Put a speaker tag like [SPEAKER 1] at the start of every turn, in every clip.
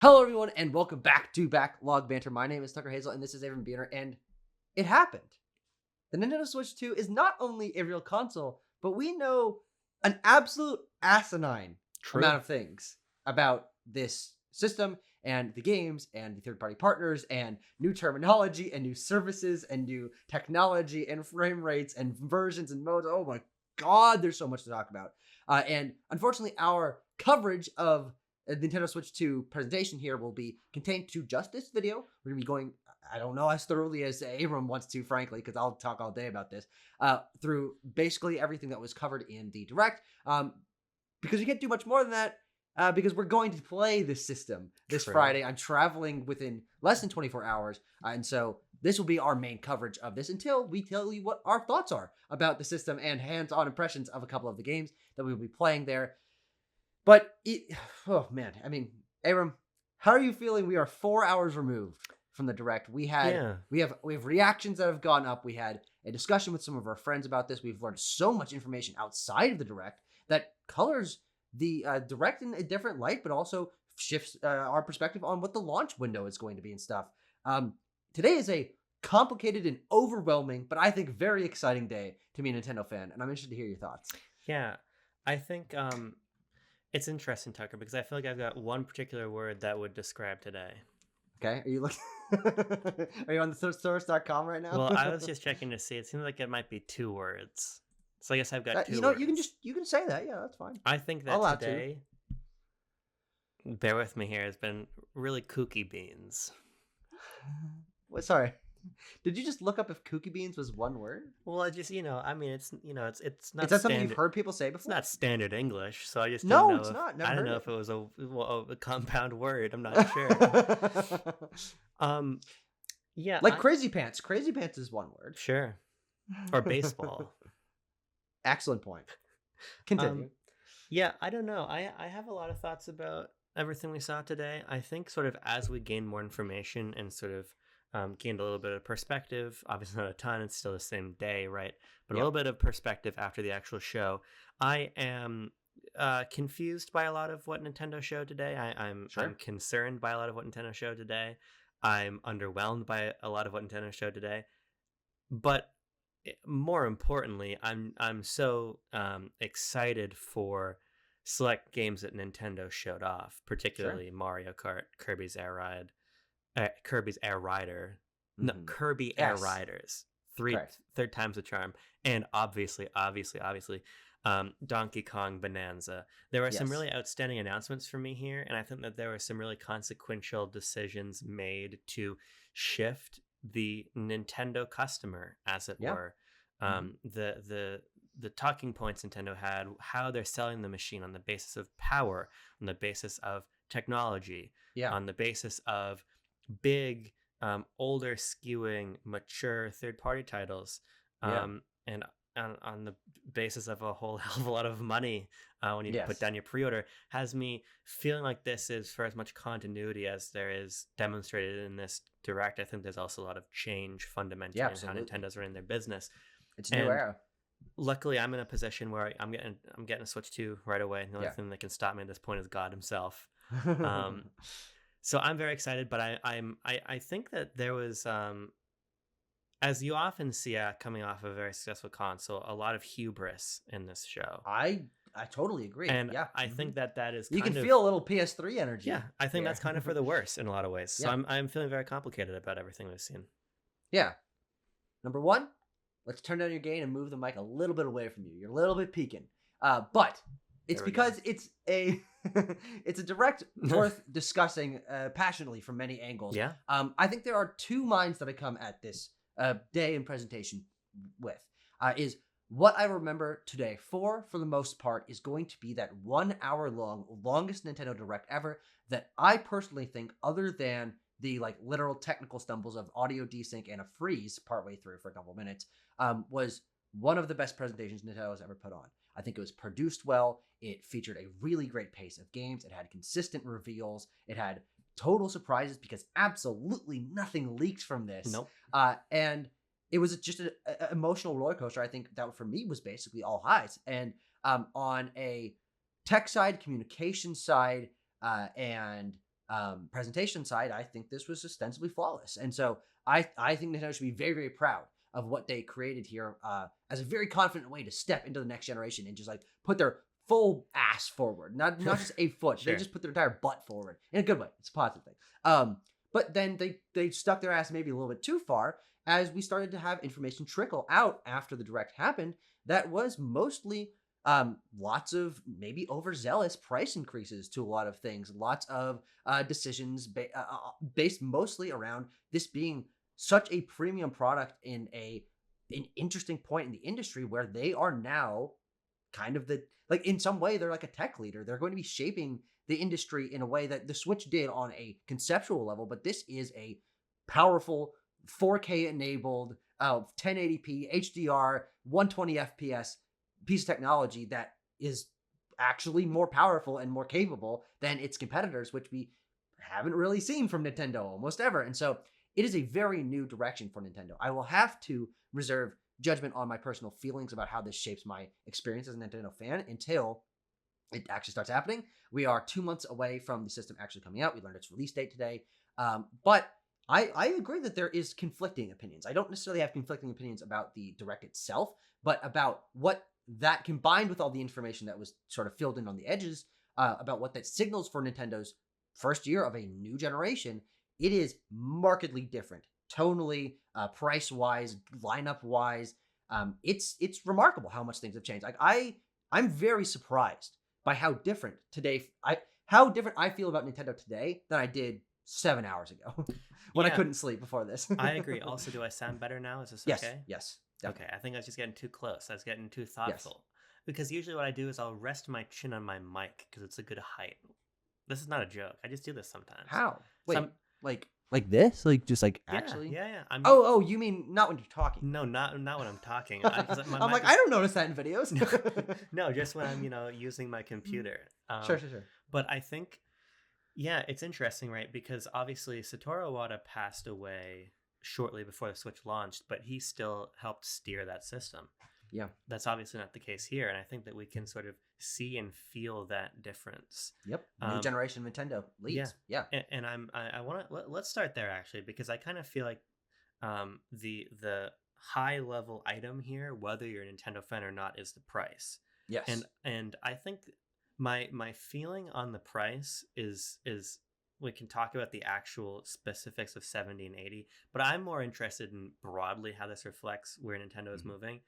[SPEAKER 1] Hello, everyone, and welcome back to Backlog Banter. My name is Tucker Hazel, and this is Abram Beener, and it happened. The Nintendo Switch 2 is not only a real console, but we know an absolute asinine amount of things about this system and the games and the third-party partners and new terminology and new services and new technology and frame rates and versions and modes. Oh my God, there's so much to talk about. And unfortunately, our coverage of Nintendo Switch 2 presentation here will be contained to just this video. We're going to be going, I don't know, as thoroughly as Abram wants to, frankly, because I'll talk all day about this, through basically everything that was covered in the Direct, because we can't do much more than that, because we're going to play this system this Friday. I'm traveling within less than 24 hours, and so this will be our main coverage of this until we tell you what our thoughts are about the system and hands-on impressions of a couple of the games that we will be playing there. But oh man, I mean, Abram, how are you feeling? We are 4 hours removed from the Direct. We have reactions that have gone up. We had a discussion with some of our friends about this. We've learned so much information outside of the Direct that colors the Direct in a different light, but also shifts our perspective on what the launch window is going to be and stuff. Today is a complicated and overwhelming, but I think very exciting day to be a Nintendo fan, and I'm interested to hear your thoughts.
[SPEAKER 2] Yeah, I think it's interesting, Tucker, because I feel like I've got one particular word that would describe today.
[SPEAKER 1] Okay, are you looking? Are you on the source.com right now?
[SPEAKER 2] Well, I was just checking to see. It seems like it might be two words. So I guess I've got two
[SPEAKER 1] you know,
[SPEAKER 2] words.
[SPEAKER 1] you can say that. Yeah, that's fine.
[SPEAKER 2] I think that today, bear with me here, has been really kooky beans.
[SPEAKER 1] What? Sorry. Did you just look up if kooky beans was one word?
[SPEAKER 2] Well, I just, I mean, it's not.
[SPEAKER 1] Is that something you've heard people say before?
[SPEAKER 2] It's not standard English, so I just
[SPEAKER 1] no, it's not. Never
[SPEAKER 2] I don't know
[SPEAKER 1] if
[SPEAKER 2] it was a compound word. I'm not sure. Yeah,
[SPEAKER 1] like crazy pants. Crazy pants is one word.
[SPEAKER 2] Sure. Or baseball.
[SPEAKER 1] Excellent point. Continue.
[SPEAKER 2] Yeah, I don't know. I have a lot of thoughts about everything we saw today. I think sort of as we gain more information and sort of gained a little bit of perspective, obviously not a ton, it's still the same day, right? But a little bit of perspective after the actual show. I am confused by a lot of what Nintendo showed today. I'm concerned by a lot of what Nintendo showed today. I'm underwhelmed by a lot of what Nintendo showed today. But more importantly, I'm so excited for select games that Nintendo showed off, particularly Mario Kart, Kirby's Air Riders. Kirby Air Riders. Third time's the charm. And obviously, Donkey Kong Bananza. There were some really outstanding announcements for me here, and I think that there were some really consequential decisions made to shift the Nintendo customer, as it were. The talking points Nintendo had, how they're selling the machine on the basis of power, on the basis of technology, on the basis of big, older skewing, mature third-party titles, and on the basis of a whole hell of a lot of money when you put down your pre-order, has me feeling like this is for as much continuity as there is demonstrated in this Direct. I think there's also a lot of change fundamentally in how Nintendo's running their business.
[SPEAKER 1] It's a new era.
[SPEAKER 2] Luckily, I'm in a position where I'm getting a Switch 2 right away. The only thing that can stop me at this point is God himself. So I'm very excited, but I think that there was, as you often see coming off a very successful console, a lot of hubris in this show.
[SPEAKER 1] I totally agree.
[SPEAKER 2] And I think that is
[SPEAKER 1] you can feel a little PS3 energy.
[SPEAKER 2] Yeah, I think that's kind of for the worse in a lot of ways. So I'm feeling very complicated about everything we've seen.
[SPEAKER 1] Yeah. Number one, let's turn down your gain and move the mic a little bit away from you. You're a little bit peaking. But it's because it's a Direct worth discussing passionately from many angles.
[SPEAKER 2] Yeah.
[SPEAKER 1] I think there are two minds that I come at this day in presentation with. Is what I remember today for the most part is going to be that 1 hour long, longest Nintendo Direct ever that I personally think, other than the literal technical stumbles of audio desync and a freeze partway through for a couple minutes, was one of the best presentations Nintendo has ever put on. I think it was produced well. It featured a really great pace of games. It had consistent reveals. It had total surprises because absolutely nothing leaked from this.
[SPEAKER 2] Nope.
[SPEAKER 1] And it was just an emotional roller coaster. I think that for me was basically all highs. And on a tech side, communication side, and presentation side, I think this was ostensibly flawless. And so I think Nintendo should be very, very proud of what they created here as a very confident way to step into the next generation and just like put their full ass forward, not just a foot.
[SPEAKER 2] Sure.
[SPEAKER 1] They just put their entire butt forward in a good way. It's a positive thing. But then they stuck their ass maybe a little bit too far as we started to have information trickle out after the direct happened that was mostly lots of maybe overzealous price increases to a lot of things, lots of decisions based mostly around this being such a premium product in an interesting point in the industry where they are now kind of in some way they're like a tech leader. They're going to be shaping the industry in a way that the Switch did on a conceptual level, but this is a powerful 4K enabled 1080p HDR 120 FPS piece of technology that is actually more powerful and more capable than its competitors, which we haven't really seen from Nintendo almost ever. And so it is a very new direction for Nintendo. I will have to reserve judgment on my personal feelings about how this shapes my experience as a Nintendo fan until it actually starts happening. We are 2 months away from the system actually coming out. We learned its release date today. But I agree that there is conflicting opinions. I don't necessarily have conflicting opinions about the Direct itself, but about what that combined with all the information that was sort of filled in on the edges about what that signals for Nintendo's first year of a new generation. It is markedly different, tonally, price-wise, lineup-wise. It's remarkable how much things have changed. Like I'm very surprised by how different I feel about Nintendo today than I did 7 hours ago when I couldn't sleep before this.
[SPEAKER 2] I agree. Also, do I sound better now? Is this okay?
[SPEAKER 1] Yes.
[SPEAKER 2] Definitely. Okay, I think I was just getting too close. I was getting too thoughtful. Yes. Because usually what I do is I'll rest my chin on my mic because it's a good height. This is not a joke. I just do this sometimes.
[SPEAKER 1] How? Wait, like this? Like just like actually?
[SPEAKER 2] Yeah.
[SPEAKER 1] Oh, you mean not when you're talking?
[SPEAKER 2] No, not when I'm talking.
[SPEAKER 1] I don't notice that in videos.
[SPEAKER 2] No, just when I'm using my computer.
[SPEAKER 1] Sure.
[SPEAKER 2] But I think, it's interesting, right? Because obviously Satoru Iwata passed away shortly before the Switch launched, but he still helped steer that system.
[SPEAKER 1] Yeah.
[SPEAKER 2] That's obviously not the case here, and I think that we can sort of see and feel that difference.
[SPEAKER 1] Yep. New generation Nintendo leads. Yeah.
[SPEAKER 2] And I want to let's start there actually, because I kind of feel like the high level item here, whether you're a Nintendo fan or not, is the price.
[SPEAKER 1] Yes.
[SPEAKER 2] And I think my feeling on the price is we can talk about the actual specifics of 70 and 80, but I'm more interested in broadly how this reflects where Nintendo is moving.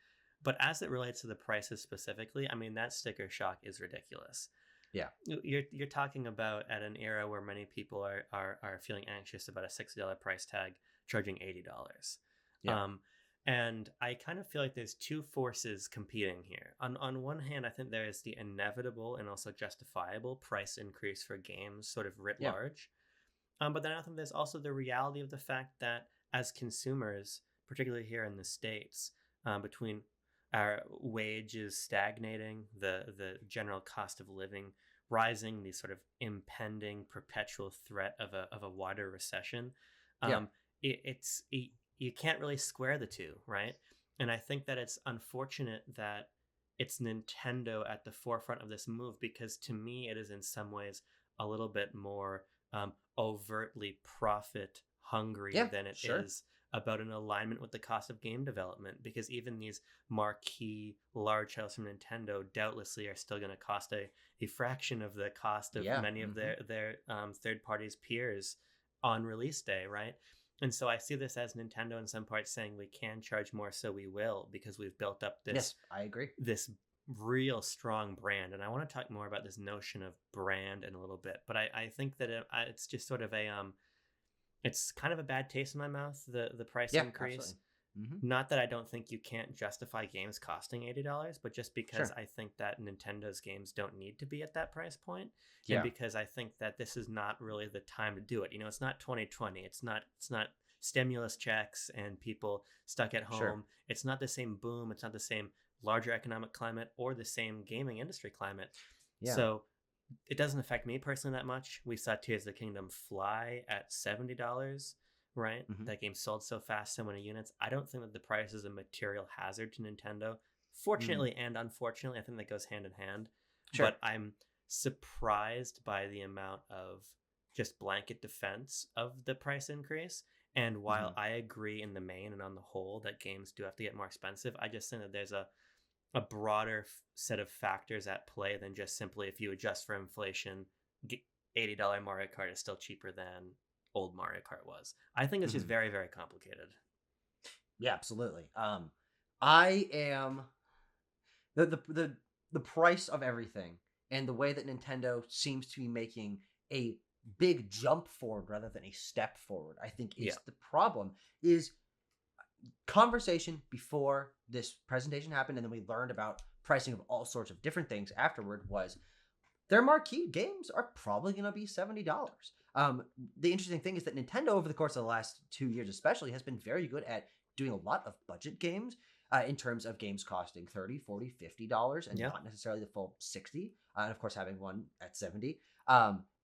[SPEAKER 2] But as it relates to the prices specifically, I mean, that sticker shock is ridiculous.
[SPEAKER 1] Yeah.
[SPEAKER 2] You're talking about at an era where many people are feeling anxious about a $60 price tag, charging $80.
[SPEAKER 1] Yeah.
[SPEAKER 2] And I kind of feel like there's two forces competing here. On one hand, I think there is the inevitable and also justifiable price increase for games sort of writ large. But then I think there's also the reality of the fact that as consumers, particularly here in the States, between our wages stagnating, the general cost of living rising, the sort of impending perpetual threat of a wider recession, you can't really square the two, right? And I think that it's unfortunate that it's Nintendo at the forefront of this move, because to me it is in some ways a little bit more overtly profit hungry than it is about an alignment with the cost of game development, because even these marquee large titles from Nintendo doubtlessly are still going to cost a fraction of the cost of many of their third parties peers on release day, right? And so I see this as Nintendo in some parts saying we can charge more, so we will, because we've built up this
[SPEAKER 1] I agree,
[SPEAKER 2] this real strong brand. And I want to talk more about this notion of brand in a little bit, but I think that it's just sort of it's kind of a bad taste in my mouth, the price increase. Not that I don't think you can't justify games costing $80, but just because I think that Nintendo's games don't need to be at that price point. And because I think that this is not really the time to do it. It's not 2020. It's not stimulus checks and people stuck at home. It's not the same boom. It's not the same larger economic climate or the same gaming industry climate. So it doesn't affect me personally that much. We saw Tears of the Kingdom fly at $70, right? That game sold so fast, so many units. I don't think that the price is a material hazard to Nintendo. Fortunately and unfortunately, I think that goes hand in hand. But I'm surprised by the amount of just blanket defense of the price increase. And while I agree in the main and on the whole that games do have to get more expensive, I just think that there's a broader set of factors at play than just simply if you adjust for inflation, $80 Mario Kart is still cheaper than old Mario Kart was. I think it's just very, very complicated.
[SPEAKER 1] Yeah, absolutely. I am the price of everything and the way that Nintendo seems to be making a big jump forward rather than a step forward, I think is the problem. Is conversation before this presentation happened, and then we learned about pricing of all sorts of different things afterward, was their marquee games are probably going to be $70. The interesting thing is that Nintendo, over the course of the last 2 years especially, has been very good at doing a lot of budget games in terms of games costing $30, $40, $50 and not necessarily the full 60, and of course having one at 70.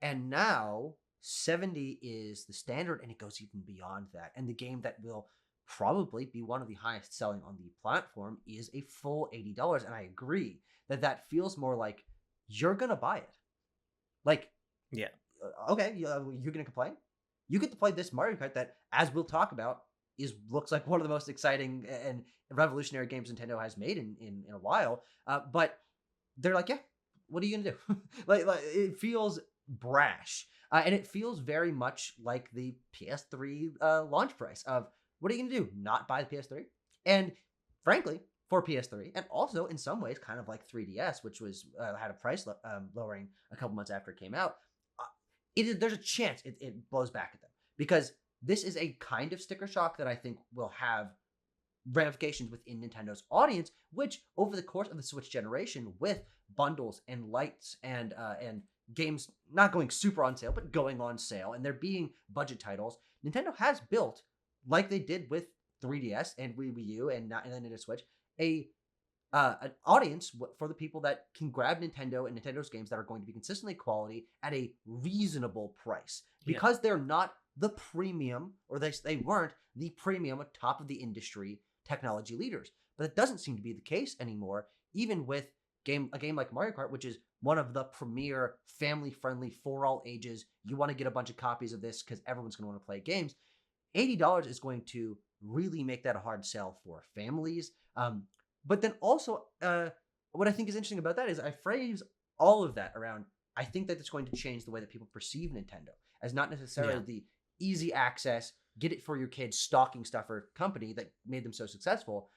[SPEAKER 1] And now 70 is the standard, and it goes even beyond that. And the game that will probably be one of the highest selling on the platform is a full $80. And I agree that feels more like you're going to buy it. Like, okay, you're going to complain? You get to play this Mario Kart that, as we'll talk about, looks like one of the most exciting and revolutionary games Nintendo has made in a while. But they're like, yeah, what are you gonna do? like it feels brash, and it feels very much like the PS3 launch price of what are you gonna do? Not buy the PS3? And frankly, for PS3, and also in some ways, kind of like 3DS, which was had a price lowering a couple months after it came out. There's a chance it blows back at them, because this is a kind of sticker shock that I think will have ramifications within Nintendo's audience, which over the course of the Switch generation, with bundles and lights and games not going super on sale, but going on sale, and there being budget titles, Nintendo has built, like they did with 3DS and Wii U and then Nintendo Switch, an audience for the people that can grab Nintendo and Nintendo's games that are going to be consistently quality at a reasonable price, because they're not the premium, or they weren't the premium top of the industry technology leaders. But it doesn't seem to be the case anymore, even with a game like Mario Kart, which is one of the premier family-friendly for all ages. You want to get a bunch of copies of this because everyone's going to want to play games. $80 is going to really make that a hard sell for families. But then also, what I think is interesting about that is I phrase all of that around, I think that it's going to change the way that people perceive Nintendo as not necessarily the easy access, get it for your kids, stocking stuffer company that made them so successful.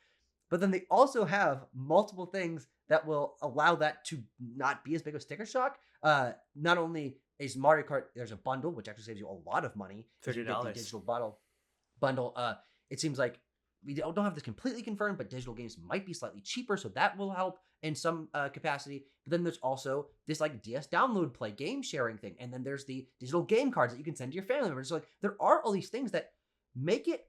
[SPEAKER 1] But then they also have multiple things that will allow that to not be as big of a sticker shock. Not only is Mario Kart, there's a bundle, which actually saves you a lot of money.
[SPEAKER 2] $30.
[SPEAKER 1] You get the digital bundle. It seems like we don't have this completely confirmed, but digital games might be slightly cheaper, so that will help in some capacity. But then there's also this like DS download play game sharing thing, and then there's the digital game cards that you can send to your family members. So like there are all these things that make it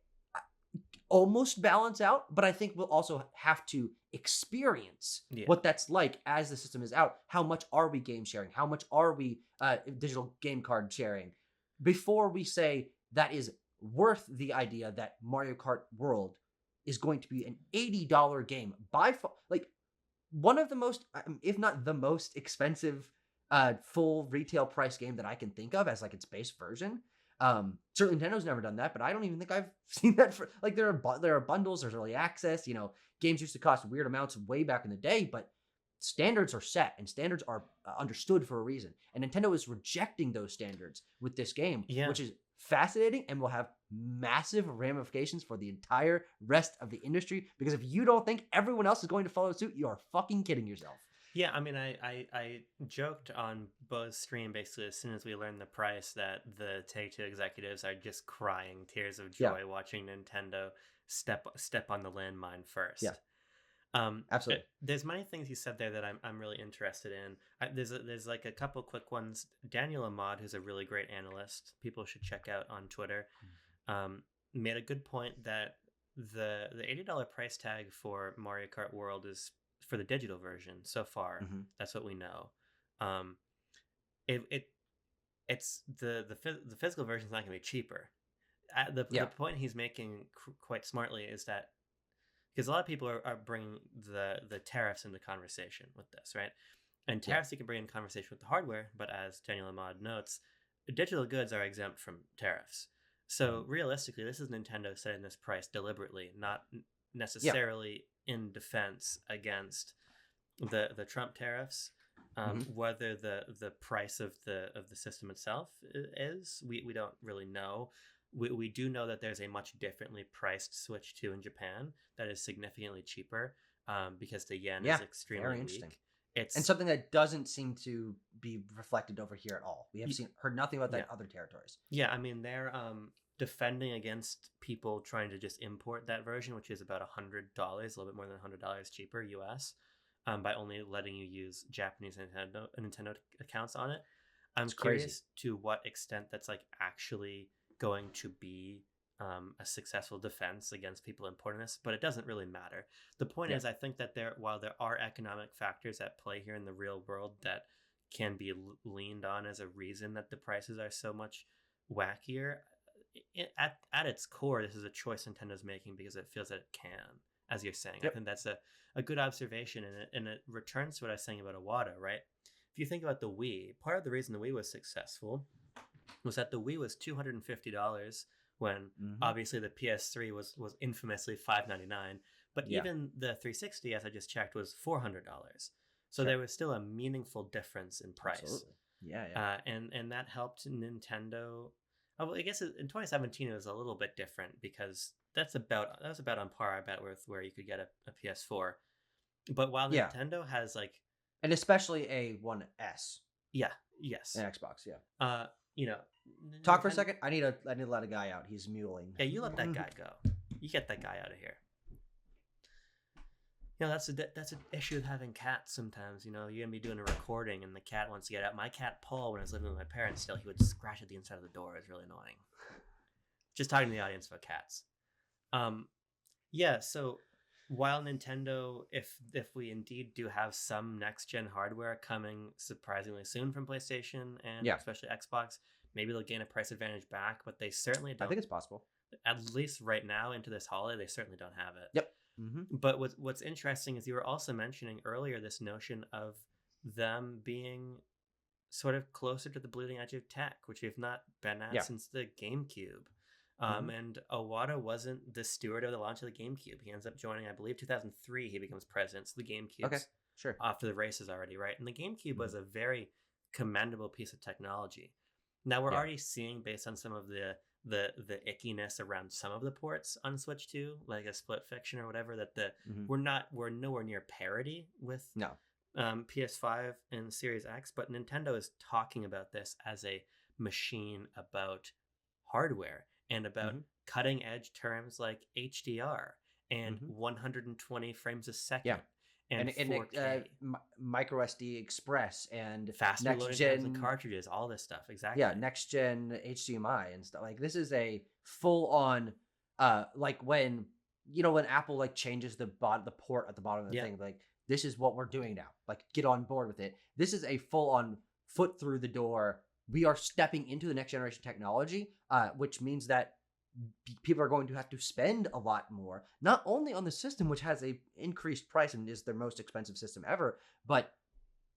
[SPEAKER 1] almost balance out, but I think we'll also have to experience what that's like as the system is out. How much are we game sharing? How much are we digital game card sharing before we say that is worth the idea that Mario Kart World is going to be an $80 game by far, like one of the most, if not the most expensive full retail price game that I can think of as like its base version. Certainly Nintendo's never done that, but I don't even think I've seen that for like there are bundles, there's early access, games used to cost weird amounts way back in the day, but standards are set and standards are understood for a reason. And Nintendo is rejecting those standards with this game, which is fascinating and will have massive ramifications for the entire rest of the industry, because if you don't think everyone else is going to follow suit, you are fucking kidding yourself.
[SPEAKER 2] Yeah, I mean, I joked on Bo's stream basically as soon as we learned the price that the Take-Two executives are just crying tears of joy watching Nintendo step on the landmine first.
[SPEAKER 1] Yeah. Absolutely.
[SPEAKER 2] There's many things you said there that I'm really interested in. There's like a couple quick ones. Daniel Ahmad, who's a really great analyst, people should check out on Twitter, made a good point that the $80 price tag for Mario Kart World is for the digital version so far. That's what we know. It's the physical version is not going to be cheaper. The point he's making quite smartly is that, because a lot of people are bringing the tariffs into conversation with this, right? And tariffs you can bring in conversation with the hardware, but as Daniel Ahmad notes, digital goods are exempt from tariffs. So realistically, this is Nintendo setting this price deliberately, not
[SPEAKER 1] Yeah.
[SPEAKER 2] necessarily in defense against the Trump tariffs. Whether the price of the system itself is, we don't really know. We do know that there's a much differently priced Switch 2 in Japan that is significantly cheaper, because the yen
[SPEAKER 1] Yeah.
[SPEAKER 2] is extremely
[SPEAKER 1] Very interesting.
[SPEAKER 2] weak.
[SPEAKER 1] And
[SPEAKER 2] It's
[SPEAKER 1] something that doesn't seem to be reflected over here at all. We have heard nothing about that
[SPEAKER 2] yeah.
[SPEAKER 1] in other territories.
[SPEAKER 2] Yeah, I mean they're defending against people trying to just import that version, which is about $100, a little bit more than $100 cheaper US, by only letting you use Japanese Nintendo accounts on it. I'm
[SPEAKER 1] It's crazy.
[SPEAKER 2] curious to what extent that's like actually going to be a successful defense against people importing this, but it doesn't really matter. The point
[SPEAKER 1] Yeah.
[SPEAKER 2] is, I think that while there are economic factors at play here in the real world that can be leaned on as a reason that the prices are so much wackier, at its core, this is a choice Nintendo's making because it feels that it can, as you're saying.
[SPEAKER 1] Yep.
[SPEAKER 2] I think that's a good observation, and it returns to what I was saying about Iwata, right? If you think about the Wii, part of the reason the Wii was successful was that the Wii was $250 when obviously the PS3 was infamously $599, but
[SPEAKER 1] Yeah.
[SPEAKER 2] even the 360, as I just checked, was $400. So
[SPEAKER 1] Sure.
[SPEAKER 2] there was still a meaningful difference in price.
[SPEAKER 1] Absolutely. Yeah.
[SPEAKER 2] And that helped Nintendo. Well, I guess in 2017 it was a little bit different because that was about on par, I bet, with where you could get a PS4. But while
[SPEAKER 1] Yeah.
[SPEAKER 2] Nintendo has like,
[SPEAKER 1] And especially a 1S
[SPEAKER 2] yes,
[SPEAKER 1] and Xbox. Yeah.
[SPEAKER 2] you know,
[SPEAKER 1] Talk for a second. I need to let a guy out. He's mewling.
[SPEAKER 2] Yeah, you let that guy go. You get that guy out of here. You know, that's an issue of having cats sometimes. You know, you're gonna be doing a recording and the cat wants to get out. My cat Paul, when I was living with my parents still, he would scratch at the inside of the door. It was really annoying. Just talking to the audience about cats. Yeah, so while Nintendo, if we indeed do have some next gen hardware coming surprisingly soon from PlayStation and especially Xbox, maybe they'll gain a price advantage back, but they certainly don't.
[SPEAKER 1] I think it's possible.
[SPEAKER 2] At least right now into this holiday, they certainly don't have it.
[SPEAKER 1] Yep.
[SPEAKER 2] But what's interesting is you were also mentioning earlier this notion of them being sort of closer to the bleeding edge of tech, which we've not been at since the GameCube. And Iwata wasn't the steward of the launch of the GameCube. He ends up joining, I believe, 2003. He becomes president. So the GameCube's
[SPEAKER 1] Sure.
[SPEAKER 2] off to the races already, right? And the GameCube was a very commendable piece of technology. Now we're already seeing, based on some of the ickiness around some of the ports on Switch 2, like a Split Fiction or whatever, that we're nowhere near parity with PS5 and Series X, but Nintendo is talking about this as a machine about hardware and about cutting edge terms like HDR and 120 frames a second. And 4K.
[SPEAKER 1] Micro SD Express and
[SPEAKER 2] fast
[SPEAKER 1] next
[SPEAKER 2] reloading
[SPEAKER 1] gen
[SPEAKER 2] times and cartridges, all this stuff. Exactly.
[SPEAKER 1] Yeah, next gen HDMI and stuff. Like this is a full on like when Apple like changes the port at the bottom of the thing, like this is what we're doing now. Like get on board with it. This is a full on foot through the door. We are stepping into the next generation technology, which means that people are going to have to spend a lot more, not only on the system, which has a increased price and is their most expensive system ever, but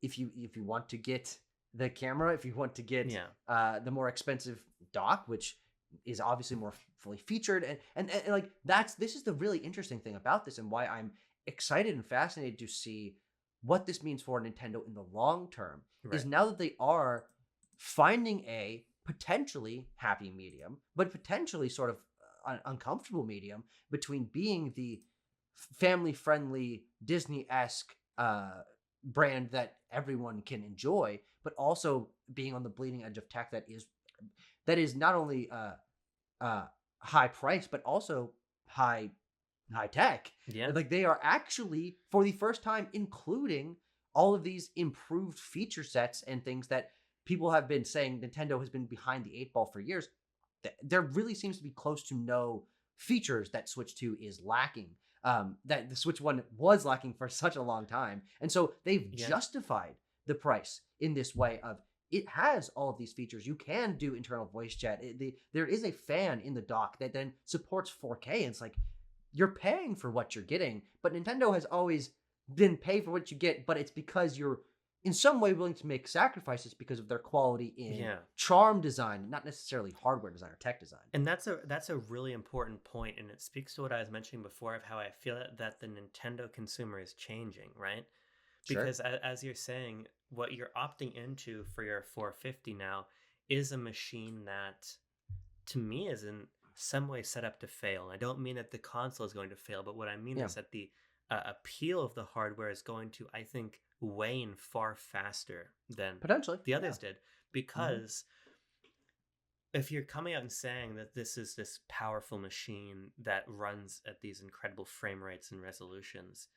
[SPEAKER 1] if you want to get the camera, if you want to get the more expensive dock, which is obviously more fully featured, and like this is the really interesting thing about this, and why I'm excited and fascinated to see what this means for Nintendo in the long term. Is now that they are finding a potentially happy medium, but potentially sort of uncomfortable medium between being the family-friendly Disney-esque brand that everyone can enjoy, but also being on the bleeding edge of tech that is not only high price but also high tech. Yeah, like they are actually for the first time including all of these improved feature sets and things that people have been saying Nintendo has been behind the 8 ball for years. There really seems to be close to no features that Switch 2 is lacking, that the Switch 1 was lacking for such a long time. And so they've justified the price in this way of it has all of these features. You can do internal voice chat. There is a fan in the dock that then supports 4K. And it's like, you're paying for what you're getting, but Nintendo has always been pay for what you get, but it's because you're in some way willing to make sacrifices because of their quality in
[SPEAKER 2] Yeah.
[SPEAKER 1] charm design, not necessarily hardware design or tech design.
[SPEAKER 2] And that's a really important point, and it speaks to what I was mentioning before of how I feel that the Nintendo consumer is changing, right?
[SPEAKER 1] Sure.
[SPEAKER 2] Because as you're saying, what you're opting into for your 450 now is a machine that, to me, is in some way set up to fail. And I don't mean that the console is going to fail, but what I mean
[SPEAKER 1] Yeah.
[SPEAKER 2] is that the appeal of the hardware is going to, I think, wane far faster than
[SPEAKER 1] Potentially.
[SPEAKER 2] the
[SPEAKER 1] Yeah.
[SPEAKER 2] others did. Because if you're coming out and saying that this is this powerful machine that runs at these incredible frame rates and resolutions,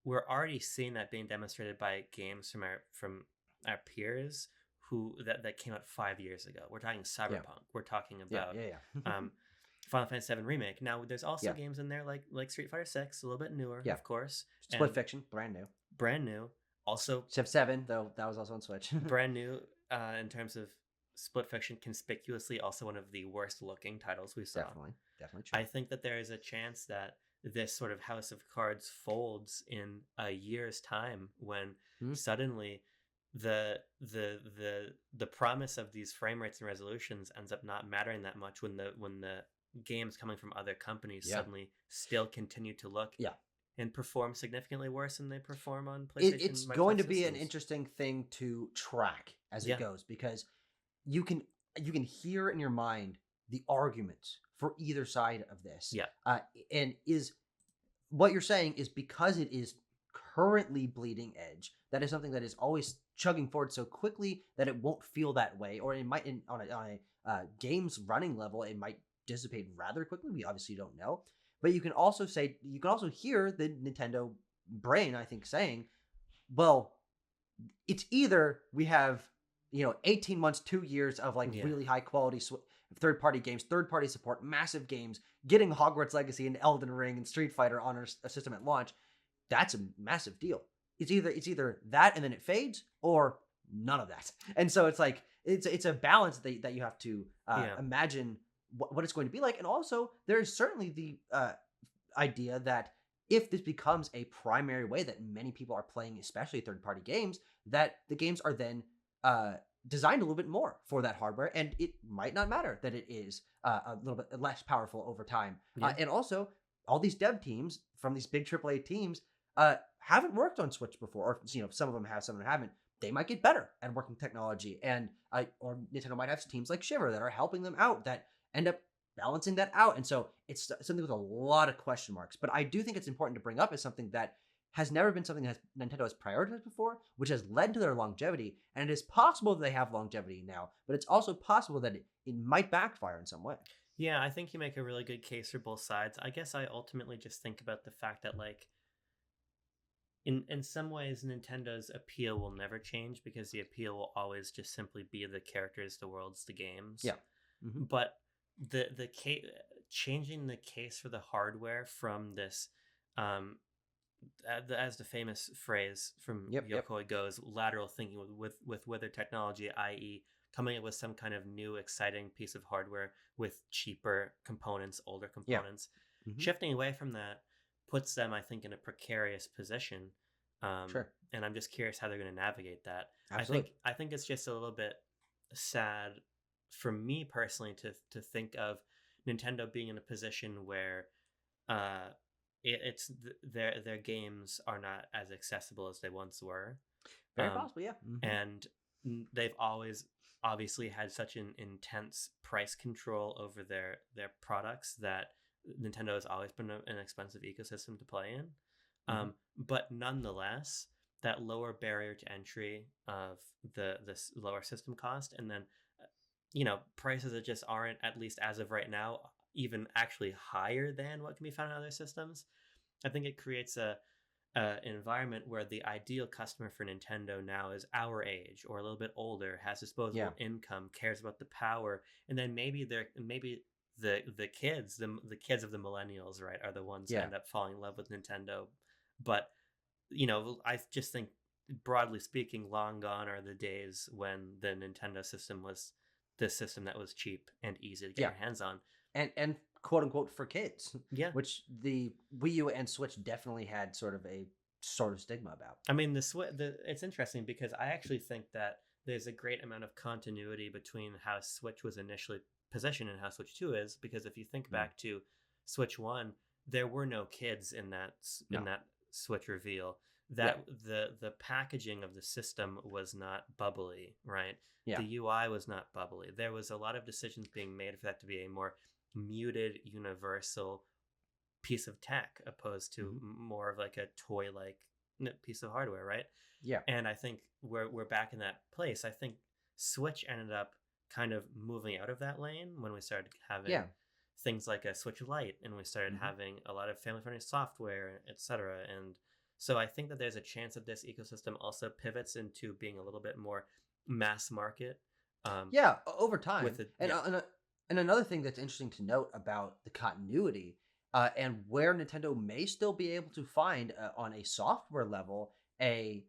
[SPEAKER 2] we're already seeing that being demonstrated by games from our peers that came out 5 years ago. We're talking Cyberpunk. We're talking
[SPEAKER 1] Yeah.
[SPEAKER 2] about
[SPEAKER 1] Yeah.
[SPEAKER 2] Final Fantasy VII Remake. Now, there's also
[SPEAKER 1] Yeah.
[SPEAKER 2] games in there like Street Fighter 6, a little bit newer,
[SPEAKER 1] Yeah.
[SPEAKER 2] of course.
[SPEAKER 1] Split
[SPEAKER 2] and
[SPEAKER 1] Fiction, brand new.
[SPEAKER 2] brand new. Also
[SPEAKER 1] Civ 7, though, that was also on Switch.
[SPEAKER 2] brand new in terms of Split Fiction, conspicuously also one of the worst looking titles we saw.
[SPEAKER 1] Definitely true.
[SPEAKER 2] I think that there is a chance that this sort of House of Cards folds in a year's time when suddenly the promise of these frame rates and resolutions ends up not mattering that much when the games coming from other companies suddenly still continue to look and perform significantly worse than they perform on PlayStation.
[SPEAKER 1] It's going to be an interesting thing to track as it goes, because you can hear in your mind the arguments for either side of this. And is what you're saying is because it is currently bleeding edge, that is something that is always chugging forward so quickly that it won't feel that way, or it might on a game's running level, it might dissipate rather quickly. We obviously don't know, but you can also hear the Nintendo brain, I think, saying, well, it's either we have 18 months, 2 years of really high quality third-party games, third-party support, massive games, getting Hogwarts Legacy and Elden Ring and Street Fighter on a system at launch. That's a massive deal. It's either that and then it fades, or none of that. And so it's like it's a balance that you have to imagine what it's going to be like. And also there's certainly the idea that if this becomes a primary way that many people are playing, especially third-party games, that the games are then designed a little bit more for that hardware, and it might not matter that it is a little bit less powerful over time. And also, all these dev teams from these big AAA teams haven't worked on Switch before, or some of them have, some of them haven't. They might get better at working technology, and or Nintendo might have teams like Shiver that are helping them out that end up balancing that out. And so it's something with a lot of question marks. But I do think it's important to bring up as something that has never been something that Nintendo has prioritized before, which has led to their longevity. And it is possible that they have longevity now, but it's also possible that it might backfire in some way.
[SPEAKER 2] Yeah, I think you make a really good case for both sides. I guess I ultimately just think about the fact that, in some ways, Nintendo's appeal will never change, because the appeal will always just simply be the characters, the worlds, the games.
[SPEAKER 1] Yeah.
[SPEAKER 2] But the changing the case for the hardware from this, as the famous phrase from Yokoi goes, lateral thinking with withered technology, i.e. coming up with some kind of new exciting piece of hardware with cheaper components, older components. Shifting away from that puts them, I think, in a precarious position. And I'm just curious how they're going to navigate that.
[SPEAKER 1] Absolutely.
[SPEAKER 2] I think it's just a little bit sad for me personally to think of Nintendo being in a position where their games are not as accessible as they once were.
[SPEAKER 1] Very possible, yeah.
[SPEAKER 2] And they've always obviously had such an intense price control over their products that Nintendo has always been an expensive ecosystem to play in. But nonetheless, that lower barrier to entry of this lower system cost, and then prices that just aren't, at least as of right now, even actually higher than what can be found in other systems. I think it creates an environment where the ideal customer for Nintendo now is our age or a little bit older, has disposable income, cares about the power, and then maybe the kids of the millennials, right, are the ones that end up falling in love with Nintendo. But I just think, broadly speaking, long gone are the days when the Nintendo system was the system that was cheap and easy to get your hands on, and
[SPEAKER 1] quote unquote for kids.
[SPEAKER 2] Yeah.
[SPEAKER 1] Which the Wii U and Switch definitely had sort of a sort of stigma about.
[SPEAKER 2] I mean, it's interesting because I actually think that there's a great amount of continuity between how Switch was initially positioned and how Switch 2 is. Because if you think back to Switch 1, there were no kids in that
[SPEAKER 1] No.
[SPEAKER 2] Switch reveal. That the packaging of the system was not bubbly, right?
[SPEAKER 1] Yeah.
[SPEAKER 2] The UI was not bubbly. There was a lot of decisions being made for that to be a more muted, universal piece of tech, opposed to more of like a toy-like piece of hardware, right?
[SPEAKER 1] Yeah.
[SPEAKER 2] And I think we're back in that place. I think Switch ended up kind of moving out of that lane when we started having things like a Switch Lite, and we started having a lot of family-friendly software, etc. And so I think that there's a chance that this ecosystem also pivots into being a little bit more mass market.
[SPEAKER 1] Over time. And another thing that's interesting to note about the continuity and where Nintendo may still be able to find on a software level an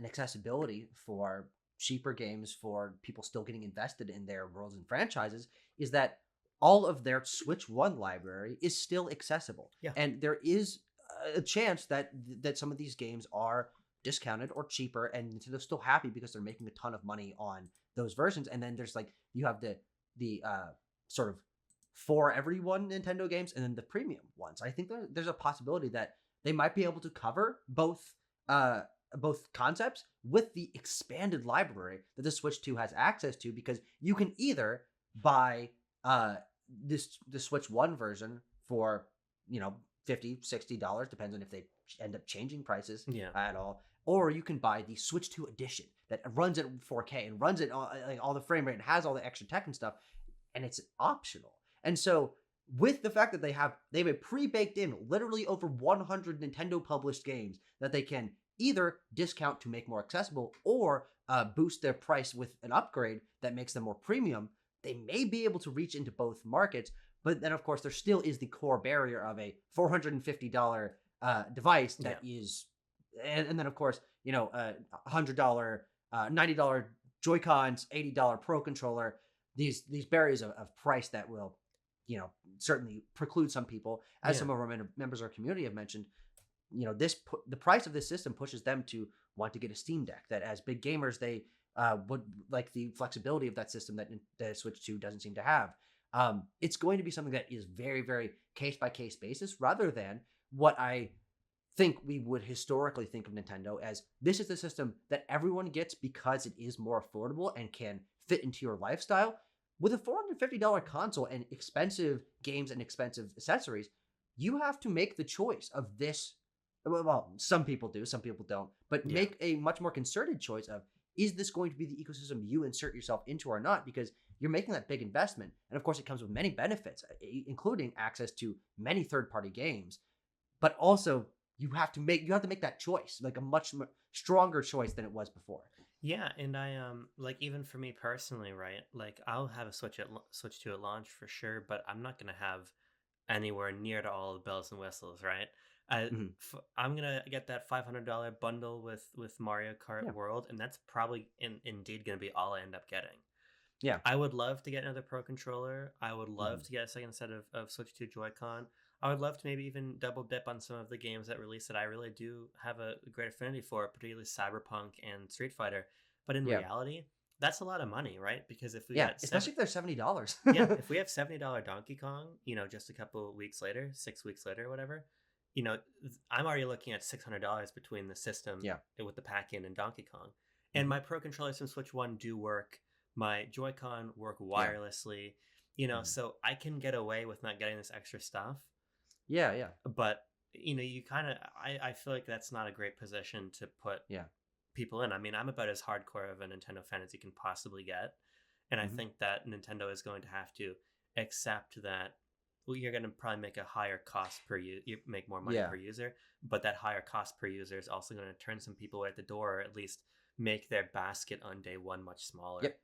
[SPEAKER 1] accessibility for cheaper games for people still getting invested in their worlds and franchises is that all of their Switch 1 library is still accessible.
[SPEAKER 2] Yeah.
[SPEAKER 1] And there is a chance that some of these games are discounted or cheaper, and Nintendo's still happy because they're making a ton of money on those versions. And then there's like, you have the sort of for everyone Nintendo games, and then the premium ones. I think there's a possibility that they might be able to cover both concepts with the expanded library that the Switch 2 has access to, because you can either buy the Switch 1 version for, $50-$60, depends on if they end up changing prices at all, or you can buy the Switch 2 edition that runs at 4K and runs at all the frame rate and has all the extra tech and stuff, and it's optional. And so with the fact that they have a pre-baked in literally over 100 Nintendo published games that they can either discount to make more accessible or boost their price with an upgrade that makes them more premium, they may be able to reach into both markets. But then, of course, there still is the core barrier of a $450 device that is, and then, of course, $100, $90 Joy-Cons, $80 Pro Controller, these barriers of price that will, certainly preclude some people, as some of our members of our community have mentioned. The price of this system pushes them to want to get a Steam Deck, that as big gamers, they would like the flexibility of that system that the Switch 2 doesn't seem to have. It's going to be something that is very, very case-by-case basis, rather than what I think we would historically think of Nintendo as, this is the system that everyone gets because it is more affordable and can fit into your lifestyle. With a $450 console and expensive games and expensive accessories, you have to make the choice of this. Well, some people do, some people don't, but make a much more concerted choice of, is this going to be the ecosystem you insert yourself into or not? Because you're making that big investment. And of course, it comes with many benefits, including access to many third-party games. But also, you have to make that choice, like a much stronger choice than it was before.
[SPEAKER 2] Yeah, and I like, even for me personally, right? Like, I'll have a Switch 2 at launch for sure, but I'm not gonna have anywhere near to all the bells and whistles, right? I'm gonna get that $500 bundle with Mario Kart World, and that's probably indeed gonna be all I end up getting.
[SPEAKER 1] Yeah,
[SPEAKER 2] I would love to get another Pro Controller. I would love to get a second set of Switch 2 Joy-Con. I would love to maybe even double dip on some of the games that release that I really do have a great affinity for, particularly Cyberpunk and Street Fighter. But in reality, that's a lot of money, right? Because if we got
[SPEAKER 1] especially if they're $70.
[SPEAKER 2] If we have $70 Donkey Kong, just a couple of weeks later, 6 weeks later, whatever, I'm already looking at $600 between the system with the pack-in and Donkey Kong. And my Pro Controllers from Switch 1 do work. My Joy-Con work wirelessly, so I can get away with not getting this extra stuff.
[SPEAKER 1] Yeah.
[SPEAKER 2] But, you kind of, I feel like that's not a great position to put people in. I mean, I'm about as hardcore of a Nintendo fan as you can possibly get. And I think that Nintendo is going to have to accept that, well, you're going to probably make a higher cost per you make more money per user, but that higher cost per user is also going to turn some people away at the door, or at least make their basket on day one much smaller.
[SPEAKER 1] Yep.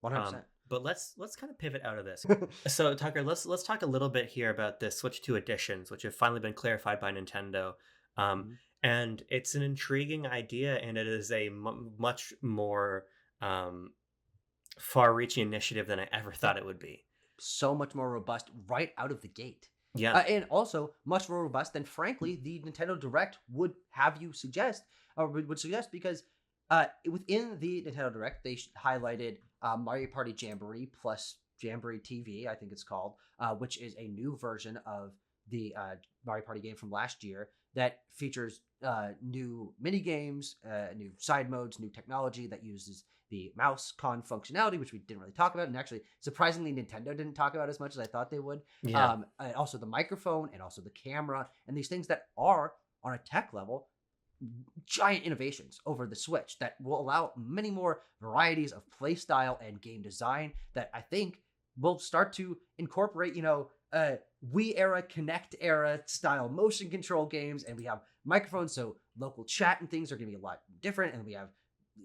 [SPEAKER 1] 100%.
[SPEAKER 2] But let's kind of pivot out of this. So Tucker, let's talk a little bit here about the Switch 2 editions, which have finally been clarified by Nintendo. And it's an intriguing idea, and it is a much more far-reaching initiative than I ever thought it would be.
[SPEAKER 1] So much more robust right out of the gate.
[SPEAKER 2] Yeah.
[SPEAKER 1] And also much more robust than, frankly, the Nintendo Direct would have you suggest, or would suggest, because within the Nintendo Direct, they highlighted Mario Party Jamboree plus Jamboree TV, I think it's called, which is a new version of the Mario Party game from last year that features new mini games, new side modes, new technology that uses the mouse con functionality, which we didn't really talk about, and actually, surprisingly, Nintendo didn't talk about as much as I thought they would.
[SPEAKER 2] Yeah.
[SPEAKER 1] And also the microphone, and also the camera, and these things that are on a tech level giant innovations over the Switch that will allow many more varieties of play style and game design that I think will start to incorporate, Wii era, Kinect era style motion control games. And we have microphones, so local chat and things are going to be a lot different. And we have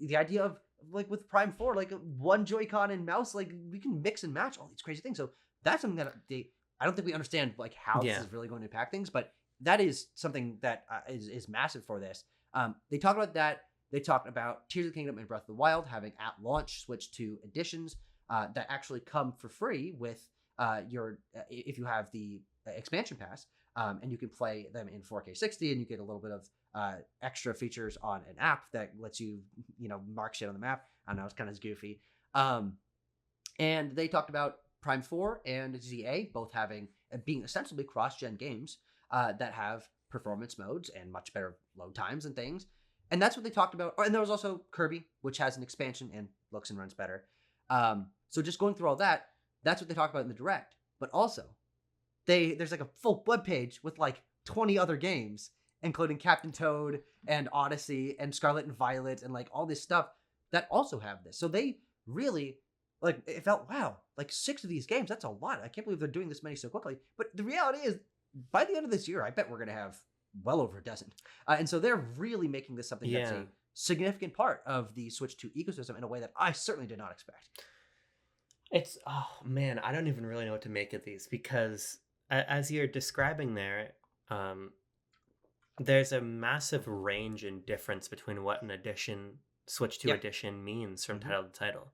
[SPEAKER 1] the idea of, like with Prime 4, like one Joy-Con and mouse, like we can mix and match all these crazy things. So that's something that I don't think we understand, like how this is really going to impact things, but that is something that is massive for this. They talked about that. They talked about Tears of the Kingdom and Breath of the Wild having at launch Switch 2 editions that actually come for free with if you have the expansion pass, and you can play them in 4K 60, and you get a little bit of extra features on an app that lets you, mark shit on the map. I know it's kind of goofy. And they talked about Prime 4 and ZA both being essentially cross-gen games that have performance modes and much better load times and things. And that's what they talked about. And there was also Kirby, which has an expansion and looks and runs better. So just going through all that, that's what they talked about in the Direct. But also, there's like a full webpage with like 20 other games, including Captain Toad and Odyssey and Scarlet and Violet and like all this stuff that also have this. So they really, like, it felt, wow, like 6 of these games, that's a lot. I can't believe they're doing this many so quickly. But the reality is, by the end of this year, I bet we're going to have well over a dozen. And so they're really making this something that's a significant part of the Switch 2 ecosystem in a way that I certainly did not expect.
[SPEAKER 2] It's, oh man, I don't even really know what to make of these, because as you're describing there, there's a massive range and difference between what an edition, Switch 2 edition means from title to title.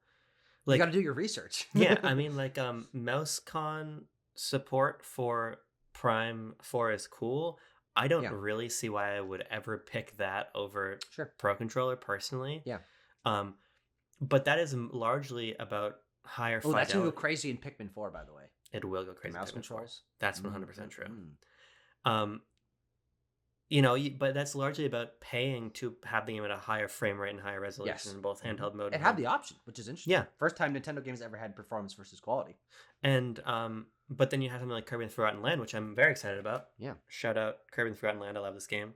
[SPEAKER 2] Like,
[SPEAKER 1] you got to do your research.
[SPEAKER 2] Yeah, I mean, like, MouseCon support for Prime 4 is cool. I don't really see why I would ever pick that over Pro Controller personally.
[SPEAKER 1] Yeah.
[SPEAKER 2] But that is largely about higher fidelity.
[SPEAKER 1] That's going to go crazy in Pikmin 4, by the way.
[SPEAKER 2] It will go crazy.
[SPEAKER 1] Mouse controls.
[SPEAKER 2] 4. That's 100% true. But that's largely about paying to have the game at a higher frame rate and higher resolution in both handheld mode
[SPEAKER 1] and have the option, which is interesting.
[SPEAKER 2] Yeah.
[SPEAKER 1] First time Nintendo games ever had performance versus quality.
[SPEAKER 2] And but then you have something like Kirby and the Forgotten Land, which I'm very excited about.
[SPEAKER 1] Yeah.
[SPEAKER 2] Shout out Kirby and the Forgotten Land. I love this game.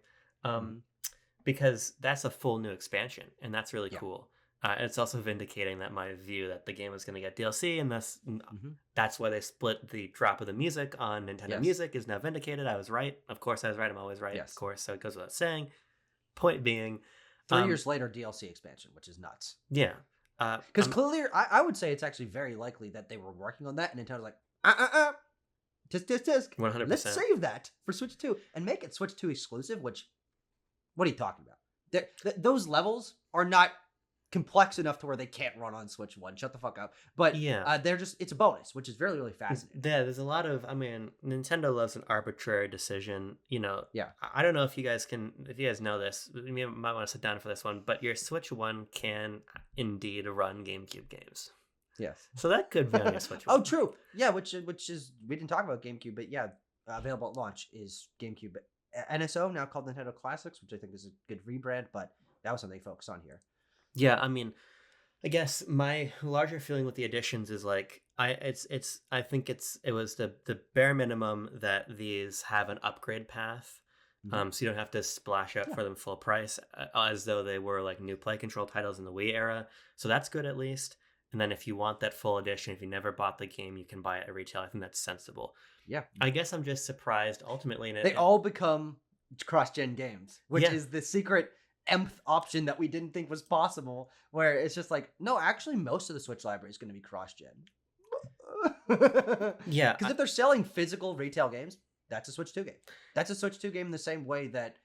[SPEAKER 2] Because that's a full new expansion, and that's really cool. It's also vindicating that my view that the game is going to get DLC, and that's why they split the drop of the music on Nintendo Music is now vindicated. I was right. Of course I was right. I'm always right, of course. So it goes without saying. Point being...
[SPEAKER 1] 3 years later, DLC expansion, which is nuts.
[SPEAKER 2] Yeah.
[SPEAKER 1] Because clearly, I would say it's actually very likely that they were working on that, and Nintendo's like, tisk.
[SPEAKER 2] 100%.
[SPEAKER 1] Let's save that for Switch 2 and make it Switch 2 exclusive, which, what are you talking about? Those levels are not complex enough to where they can't run on Switch 1. Shut the fuck up. But they're just, it's a bonus, which is really, really fascinating.
[SPEAKER 2] Yeah, there's a lot of, Nintendo loves an arbitrary decision. I don't know if you guys know this, you might want to sit down for this one, but your Switch 1 can indeed run GameCube games.
[SPEAKER 1] Yes.
[SPEAKER 2] So that could be on your Switch 1.
[SPEAKER 1] Oh, true. Yeah, which is, we didn't talk about GameCube, but available at launch is GameCube NSO, now called Nintendo Classics, which I think is a good rebrand, but that was something they focused on here.
[SPEAKER 2] Yeah, I guess my larger feeling with the additions is like I think it was the bare minimum that these have an upgrade path, so you don't have to splash out for them full price as though they were like new play control titles in the Wii era. So that's good at least. And then if you want that full edition, if you never bought the game, you can buy it at retail. I think that's sensible.
[SPEAKER 1] Yeah.
[SPEAKER 2] I guess I'm just surprised ultimately.
[SPEAKER 1] They all become cross-gen games, which is the secret nth option that we didn't think was possible, where it's just like, no, actually most of the Switch library is going to be cross-gen.
[SPEAKER 2] Yeah.
[SPEAKER 1] Because if they're selling physical retail games, that's a Switch 2 game. That's a Switch 2 game in the same way that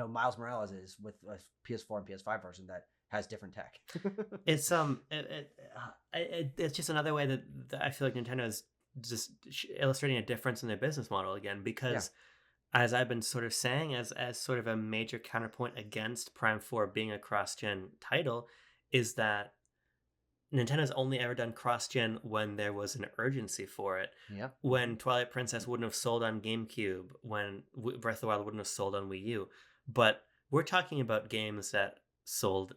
[SPEAKER 1] Miles Morales is with a PS4 and PS5 version that has different tech.
[SPEAKER 2] It's it's just another way that I feel like Nintendo is just illustrating a difference in their business model again, because as I've been sort of saying, as sort of a major counterpoint against Prime 4 being a cross-gen title, is that Nintendo's only ever done cross-gen when there was an urgency for it.
[SPEAKER 1] Yeah.
[SPEAKER 2] When Twilight Princess wouldn't have sold on GameCube, when Breath of the Wild wouldn't have sold on Wii U. But we're talking about games that sold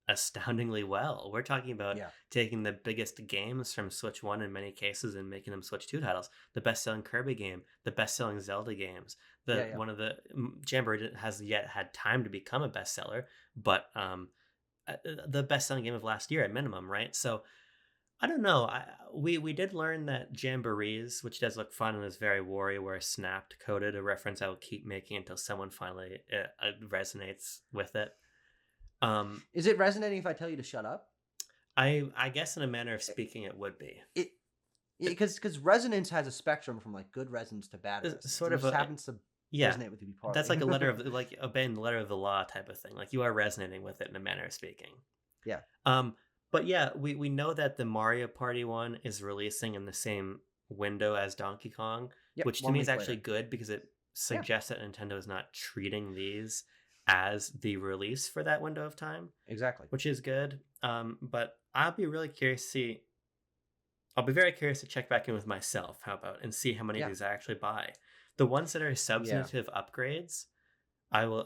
[SPEAKER 2] astoundingly well. We're talking about taking the biggest games from Switch 1 in many cases and making them Switch 2 titles. The best-selling Kirby game, the best-selling Zelda games. One of the Jamboree hasn't yet had time to become a bestseller, but the best-selling game of last year at minimum, right? So I don't know. We did learn that Jamborees, which does look fun and is very WarioWare snapped coded, a reference I will keep making until someone finally resonates with it.
[SPEAKER 1] Is it resonating if I tell you to shut up?
[SPEAKER 2] I guess in a manner of speaking, it would be.
[SPEAKER 1] Because resonance has a spectrum from like good resonance to bad resonance.
[SPEAKER 2] Sort of
[SPEAKER 1] happens to resonate with you.
[SPEAKER 2] That's like a letter of like obeying the letter of the law type of thing. Like you are resonating with it in a manner of speaking.
[SPEAKER 1] Yeah.
[SPEAKER 2] But yeah, we know that the Mario Party one is releasing in the same window as Donkey Kong, which to me is actually good because it suggests that Nintendo is not treating these as the release for that window of time.
[SPEAKER 1] Exactly.
[SPEAKER 2] Which is good. But I'll be really curious to see. I'll be very curious to check back in with myself, how about, and see how many of these I actually buy. The ones that are substantive upgrades, I will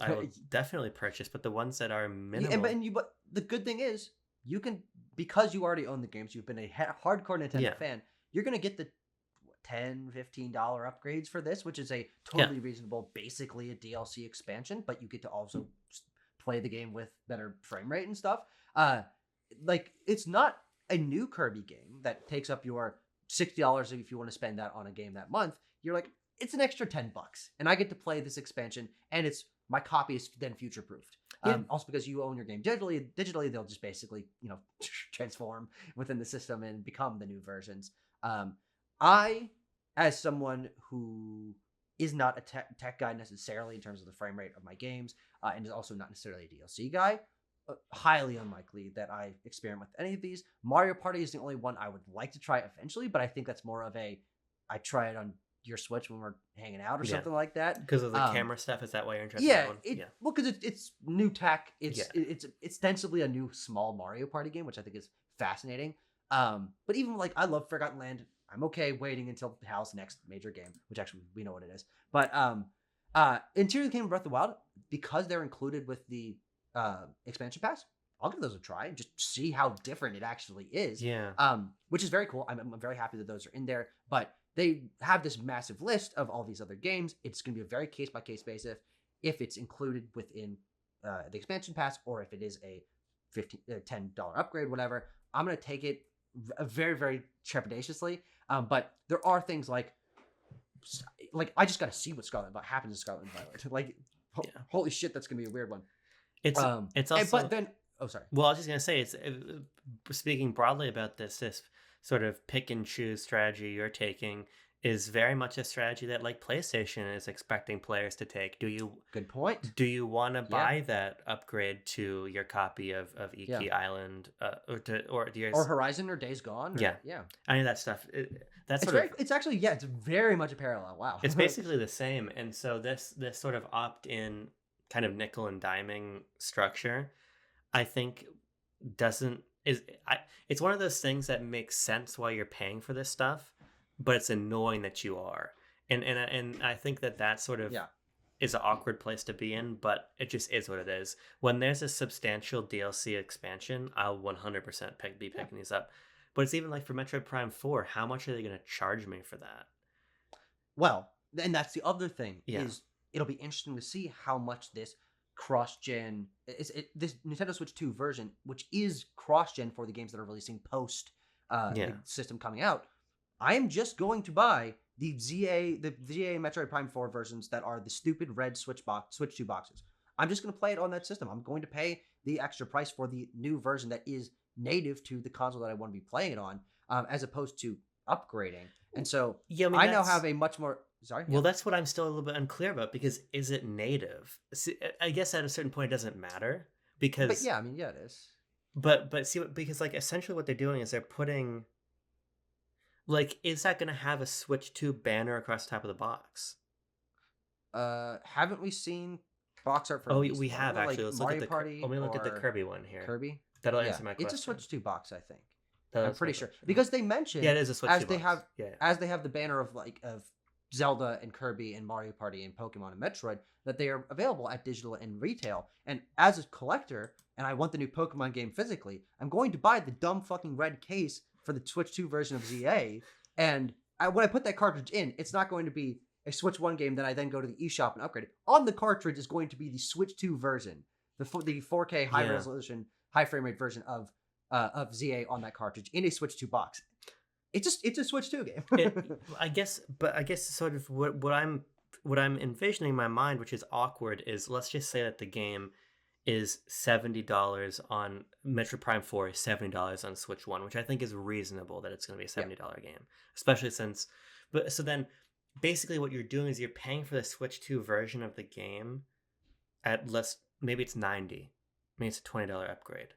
[SPEAKER 2] definitely purchase, but the ones that are minimal.
[SPEAKER 1] But the good thing is, you can, because you already own the games, you've been a hardcore Nintendo fan, you're going to get the $10, $15 upgrades for this, which is a totally reasonable, basically a DLC expansion, but you get to also play the game with better frame rate and stuff. Like, it's not a new Kirby game that takes up your $60 if you want to spend that on a game that month. You're like, it's an extra $10, and I get to play this expansion, and my copy is then future proofed. Also, because you own your game digitally, they'll just basically transform within the system and become the new versions. I, as someone who is not a tech guy necessarily in terms of the frame rate of my games, and is also not necessarily a DLC guy, highly unlikely that I experiment with any of these. Mario Party is the only one I would like to try eventually, but I think that's more of I try it on your Switch when we're hanging out or something like that.
[SPEAKER 2] Because of the camera stuff, is that why you're interested in that one?
[SPEAKER 1] Well, because it's new tech. It's ostensibly a new small Mario Party game, which I think is fascinating. But even like, I love Forgotten Land. I'm okay waiting until Hal's next major game, which actually we know what it is. But Interior of the Kingdom Breath of the Wild, because they're included with the expansion pass, I'll give those a try and just see how different it actually is. Which is very cool. I'm very happy that those are in there, but they have this massive list of all these other games. It's going to be a very case-by-case basis if it's included within the expansion pass, or if it is a $10 upgrade, whatever. I'm going to take it very, very trepidatiously. But there are things like I just got to see what happens in Scarlet and Violet. Like, holy shit, that's going to be a weird one.
[SPEAKER 2] It's also,
[SPEAKER 1] but then, sorry.
[SPEAKER 2] Well, I was just gonna say, it's speaking broadly about this sort of pick and choose strategy you're taking is very much a strategy that like PlayStation is expecting players to take.
[SPEAKER 1] Good point.
[SPEAKER 2] Do you want to buy that upgrade to your copy of Iki Island
[SPEAKER 1] or Horizon or Days Gone? Or,
[SPEAKER 2] I know that stuff.
[SPEAKER 1] It's actually it's very much a parallel. Wow.
[SPEAKER 2] It's basically the same, and so this sort of opt-in kind of nickel and diming structure, I think it's one of those things that makes sense while you're paying for this stuff, but it's annoying that you are, and I think that sort of is an awkward place to be in, but it just is what it is. When there's a substantial DLC expansion, I'll 100% be picking these up. But it's even like for Metroid Prime 4, how much are they going to charge me for that?
[SPEAKER 1] Well, and that's the other thing is, it'll be interesting to see how much this cross-gen, this Nintendo Switch 2 version, which is cross-gen for the games that are releasing post the system coming out. I am just going to buy the ZA Metroid Prime 4 versions that are the stupid red Switch 2 boxes. I'm just going to play it on that system. I'm going to pay the extra price for the new version that is native to the console that I want to be playing it on, as opposed to upgrading. And so I now have a much more... Sorry?
[SPEAKER 2] Well, that's what I'm still a little bit unclear about, because is it native? See, I guess at a certain point it doesn't matter, because...
[SPEAKER 1] But it is.
[SPEAKER 2] But see, because like essentially what they're doing is they're putting... Like, is that going to have a Switch 2 banner across the top of the box?
[SPEAKER 1] Haven't we seen box art for
[SPEAKER 2] Oh,
[SPEAKER 1] at least
[SPEAKER 2] we
[SPEAKER 1] one
[SPEAKER 2] have
[SPEAKER 1] of them,
[SPEAKER 2] actually.
[SPEAKER 1] like
[SPEAKER 2] Let's look at
[SPEAKER 1] Mario
[SPEAKER 2] the.
[SPEAKER 1] Party
[SPEAKER 2] Let me look at the
[SPEAKER 1] or
[SPEAKER 2] Kirby one here.
[SPEAKER 1] Kirby?
[SPEAKER 2] That'll
[SPEAKER 1] Yeah,
[SPEAKER 2] answer my
[SPEAKER 1] it's a
[SPEAKER 2] question.
[SPEAKER 1] Switch 2 box, I think.
[SPEAKER 2] That'll
[SPEAKER 1] I'm
[SPEAKER 2] answer
[SPEAKER 1] pretty
[SPEAKER 2] my
[SPEAKER 1] sure
[SPEAKER 2] question.
[SPEAKER 1] because they mentioned
[SPEAKER 2] Yeah, it is a Switch 2
[SPEAKER 1] as they
[SPEAKER 2] box.
[SPEAKER 1] have
[SPEAKER 2] Yeah.
[SPEAKER 1] as they have the banner of Zelda and Kirby and Mario Party and Pokemon and Metroid that they are available at digital and retail. And as a collector, and I want the new Pokemon game physically, I'm going to buy the dumb fucking red case for the Switch 2 version of ZA. And when I put that cartridge in, it's not going to be a Switch 1 game that I then go to the eShop and upgrade it. On the cartridge is going to be the Switch 2 version, the 4K high resolution, high frame rate version of ZA on that cartridge in a Switch 2 box. It's a Switch 2 game.
[SPEAKER 2] I guess sort of what I'm envisioning in my mind, which is awkward, is let's just say that the game is $70 on Metroid Prime 4 is $70 on Switch 1, which I think is reasonable that it's going to be a $70 game, especially since. But so then, basically, what you're doing is you're paying for the Switch 2 version of the game at maybe it's 90, maybe it's a $20 upgrade,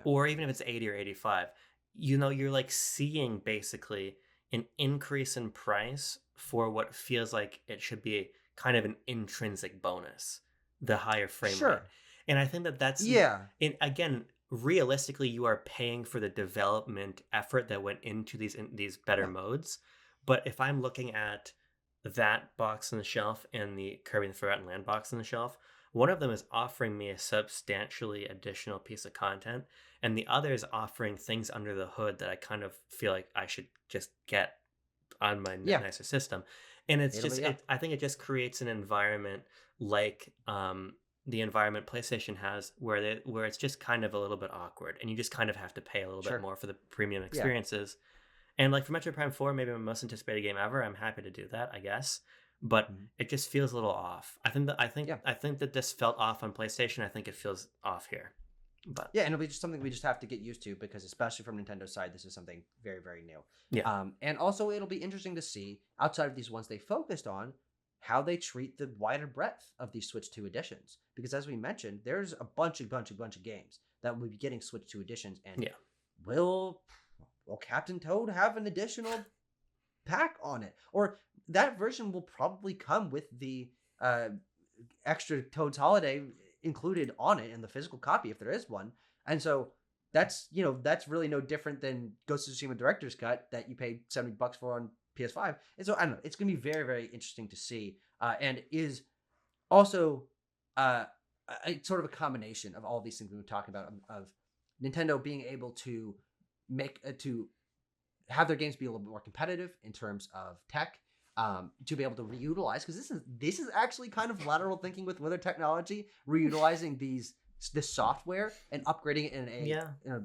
[SPEAKER 2] or even if it's 80 or 85. You're like seeing basically an increase in price for what feels like it should be kind of an intrinsic bonus, the higher frame rate. And I think that's again, realistically, you are paying for the development effort that went into these better modes. But if I'm looking at that box on the shelf and the Kirby and the Forgotten Land box on the shelf, one of them is offering me a substantially additional piece of content, and the other is offering things under the hood that I kind of feel like I should just get on my nicer system. And it's I think it just creates an environment like the environment PlayStation has, where it's just kind of a little bit awkward, and you just kind of have to pay a little bit more for the premium experiences. And like for Metroid Prime 4, maybe my most anticipated game ever, I'm happy to do that, I guess. But it just feels a little off. I think that this felt off on PlayStation. I think it feels off here. But
[SPEAKER 1] and it'll be just something we just have to get used to, because especially from Nintendo's side, this is something very, very new. And also it'll be interesting to see, outside of these ones they focused on, how they treat the wider breadth of these Switch 2 editions. Because as we mentioned, there's a bunch of games that will be getting Switch 2 editions, and will Captain Toad have an additional pack on it? Or that version will probably come with the extra Toad's Holiday included on it in the physical copy if there is one. And so that's really no different than Ghost of Tsushima Director's Cut that you paid $70 for on PS5. And so I don't know, it's gonna be very, very interesting to see, and is also a sort of a combination of all these things we were talking about, of Nintendo being able to to have their games be a little bit more competitive in terms of tech, to be able to reutilize, because this is actually kind of lateral thinking with their technology, reutilizing this software and upgrading it in a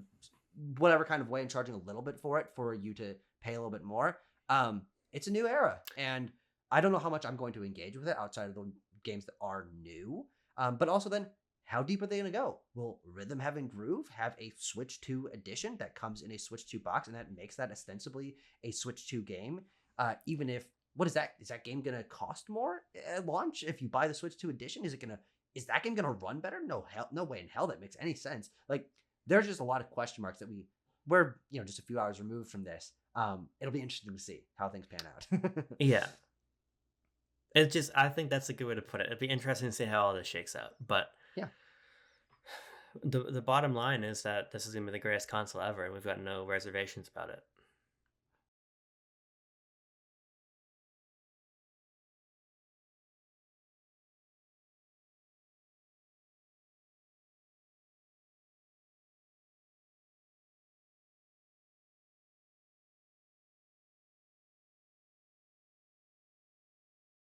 [SPEAKER 1] whatever kind of way, and charging a little bit for it for you to pay a little bit more. It's a new era, and I don't know how much I'm going to engage with it outside of the games that are new. But also then, how deep are they going to go? Will Rhythm Heaven Groove have a Switch 2 edition that comes in a Switch 2 box, and that makes that ostensibly a Switch 2 game? Even if, what is that? Is that game going to cost more at launch if you buy the Switch 2 edition? Is that game going to run better? No way in hell that makes any sense. Like, there's just a lot of question marks that we're just a few hours removed from this. It'll be interesting to see how things pan out.
[SPEAKER 2] Yeah. I think that's a good way to put it. It'd be interesting to see how all this shakes out. But the bottom line is that this is going to be the greatest console ever, and we've got no reservations about it.